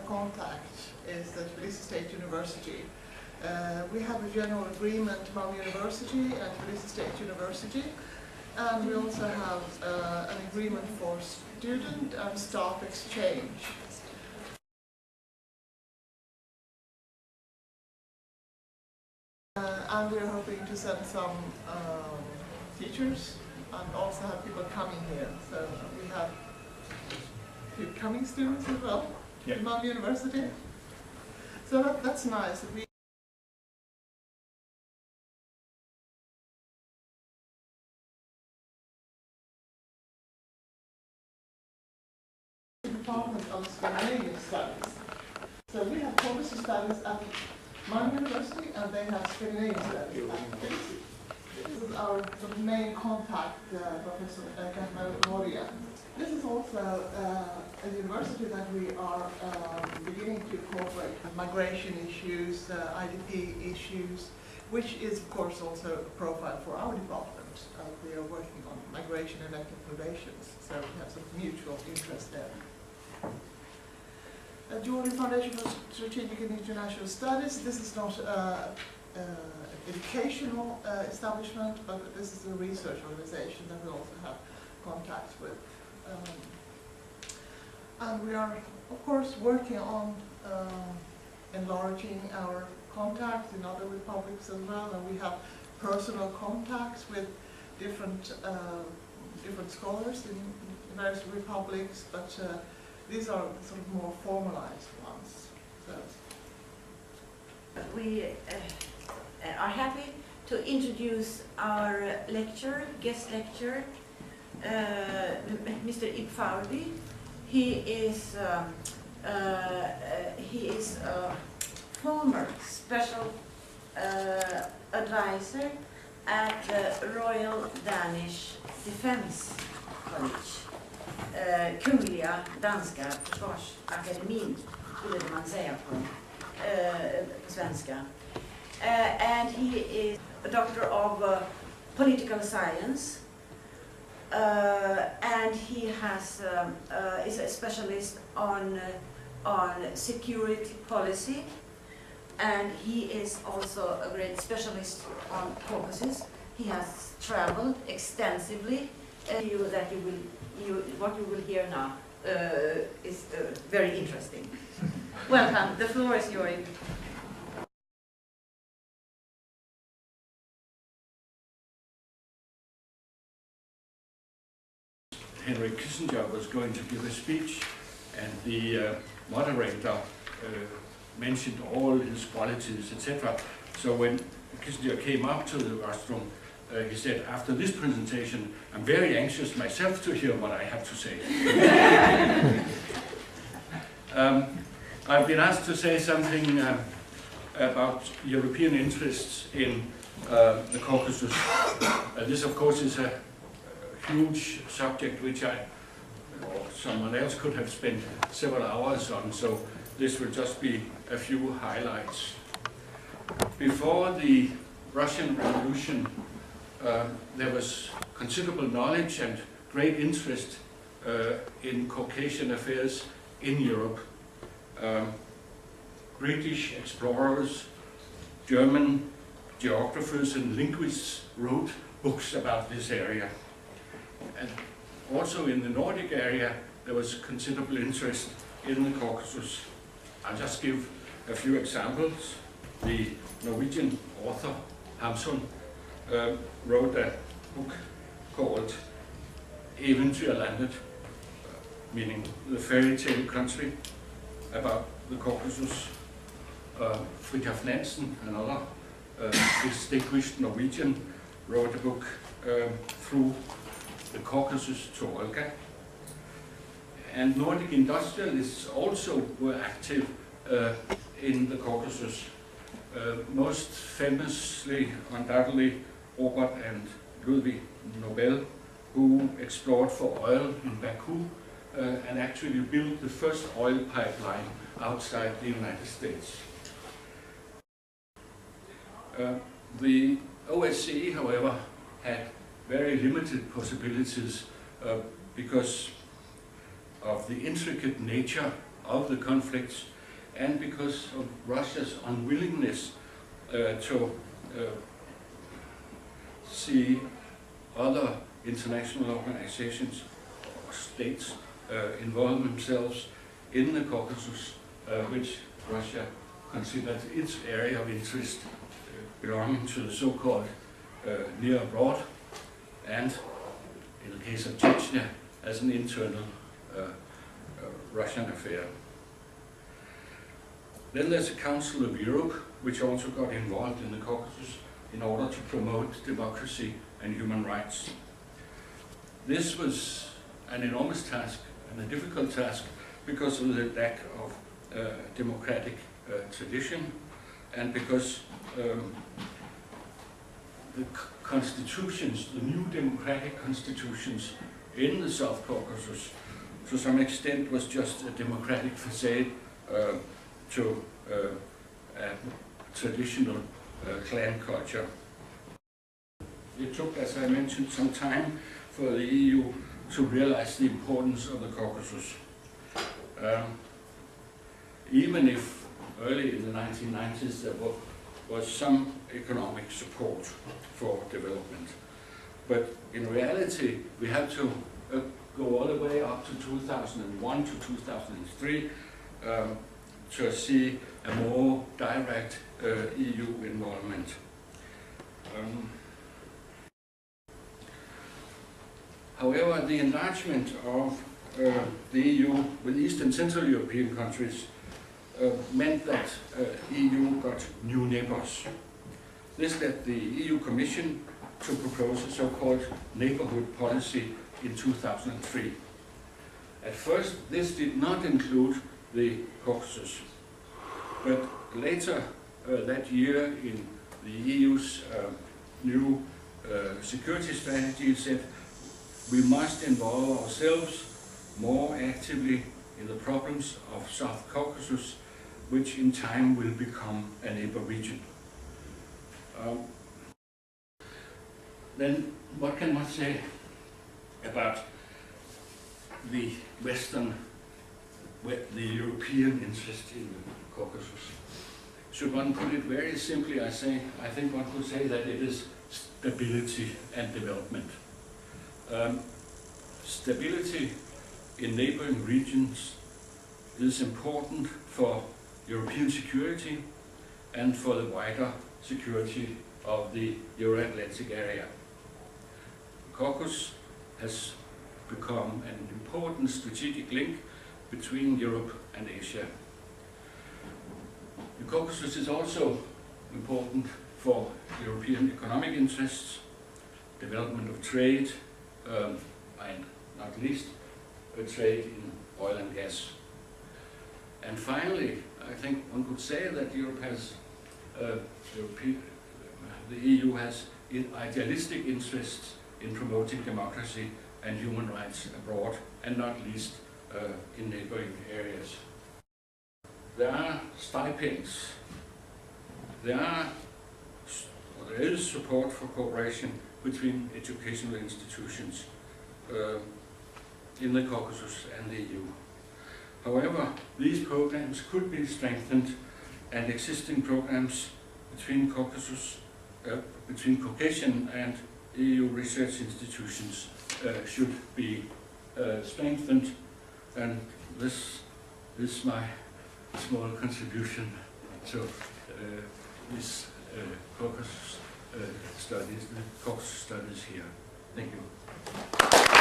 contact is at Tbilisi State University. We have a general agreement among university and Tbilisi State University, and we also have an agreement for student and staff exchange. And we're hoping to send some teachers and also have people coming here. So we have a few coming students as well, from Malmö University. So that's nice. Department of Scandinavian Studies. So we have policy studies at Malmö University, and they have Scandinavian studies at Tbilisi. This is our sort of main contact, Professor Moria. This is also a university that we are beginning to cooperate with migration issues, IDP issues, which is of course also a profile for our department. We are working on migration and ethnic relations, so we have some mutual interest there. Georgia Foundation for Strategic and International Studies. This is not an educational establishment, but this is a research organization that we also have contacts with. And we are, of course, working on enlarging our contacts in other republics as well, and we have personal contacts with different scholars in various republics, but these are sort of more formalized ones. So. We are happy to introduce our guest lecturer, Mr. Faurby. He is a former special advisor at the Royal Danish Defence College. Kungliga danska försvarsakademin skulle man säga på svenska. And he is a doctor of political science, and he has is a specialist on security policy, and he is also a great specialist on Caucasus. He has traveled extensively. What you will hear now is very interesting. Welcome, the floor is yours. Henry Kissinger was going to give a speech, and the moderator mentioned all his qualities, etc. So when Kissinger came up to the rostrum, he said, after this presentation, I'm very anxious myself to hear what I have to say. I've been asked to say something about European interests in the Caucasus. This, of course, is a huge subject which I or someone else could have spent several hours on, so this will just be a few highlights. Before the Russian Revolution, there was considerable knowledge and great interest in Caucasian affairs in Europe. British explorers, German geographers and linguists wrote books about this area. And also in the Nordic area, there was considerable interest in the Caucasus. I'll just give a few examples. The Norwegian author Hamsun wrote a book called Eventyrlandet, meaning the fairy tale country, about the Caucasus. Fridtjof Nansen, another distinguished Norwegian, wrote a book through the Caucasus to Olga. And Nordic industrialists also were active in the Caucasus. Most famously, undoubtedly, Robert and Ludwig Nobel, who explored for oil in Baku and actually built the first oil pipeline outside the United States. The OSCE, however, had very limited possibilities because of the intricate nature of the conflicts, and because of Russia's unwillingness to see other international organizations or states involve themselves in the Caucasus, which Russia considers its area of interest, belonging to the so-called near abroad, and in the case of Chechnya, as an internal Russian affair. Then there's the Council of Europe, which also got involved in the Caucasus in order to promote democracy and human rights. This was an enormous task and a difficult task because of the lack of democratic tradition, and because the constitutions, the new democratic constitutions in the South Caucasus, to some extent was just a democratic facade to a traditional clan culture. It took, as I mentioned, some time for the EU to realize the importance of the Caucasus. Even if early in the 1990s there was some economic support for development. But in reality, we have to go all the way up to 2001 to 2003 to see a more direct EU involvement. However, the enlargement of the EU with East and Central European countries meant that EU got new neighbors. This led the EU Commission to propose a so-called neighborhood policy in 2003. At first, this did not include the Caucasus, but later that year in the EU's new security strategy, it said we must involve ourselves more actively in the problems of South Caucasus, which in time will become a neighbor region. Then what can one say about the Western, the European interest in the Caucasus? Should one put it very simply, I think one could say that it is stability and development. Stability in neighboring regions is important for European security and for the wider security of the Euro-Atlantic area. The Caucasus has become an important strategic link between Europe and Asia. The Caucasus is also important for European economic interests, development of trade, and not least, trade in oil and gas. And finally, I think one could say that Europe has, the EU has idealistic interests in promoting democracy and human rights abroad, and not least in neighboring areas. There are stipends. There is support for cooperation between educational institutions in the Caucasus and the EU. However, these programs could be strengthened, and existing programs between between Caucasian and EU research institutions should be strengthened, and this is my small contribution to this Caucasus studies, the Caucasus studies here. Thank you.